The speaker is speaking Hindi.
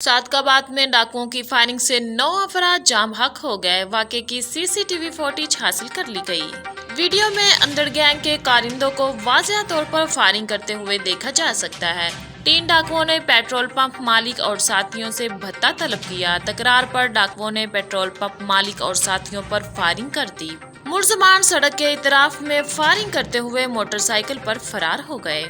सादकाबाद में डाकुओं की फायरिंग से 9 अफराद जाम हक हो गए। वाकये की सीसीटीवी फुटेज हासिल कर ली गई। वीडियो में अंदर गैंग के कारिंदों को वाज़ेह तौर पर फायरिंग करते हुए देखा जा सकता है। 3 डाकुओं ने पेट्रोल पंप मालिक और साथियों से भत्ता तलब किया। तकरार पर डाकुओं ने पेट्रोल पंप मालिक और साथियों पर फायरिंग कर दी। मुर्जमान सड़क के इतराफ में फायरिंग करते हुए मोटरसाइकिल पर फरार हो गए।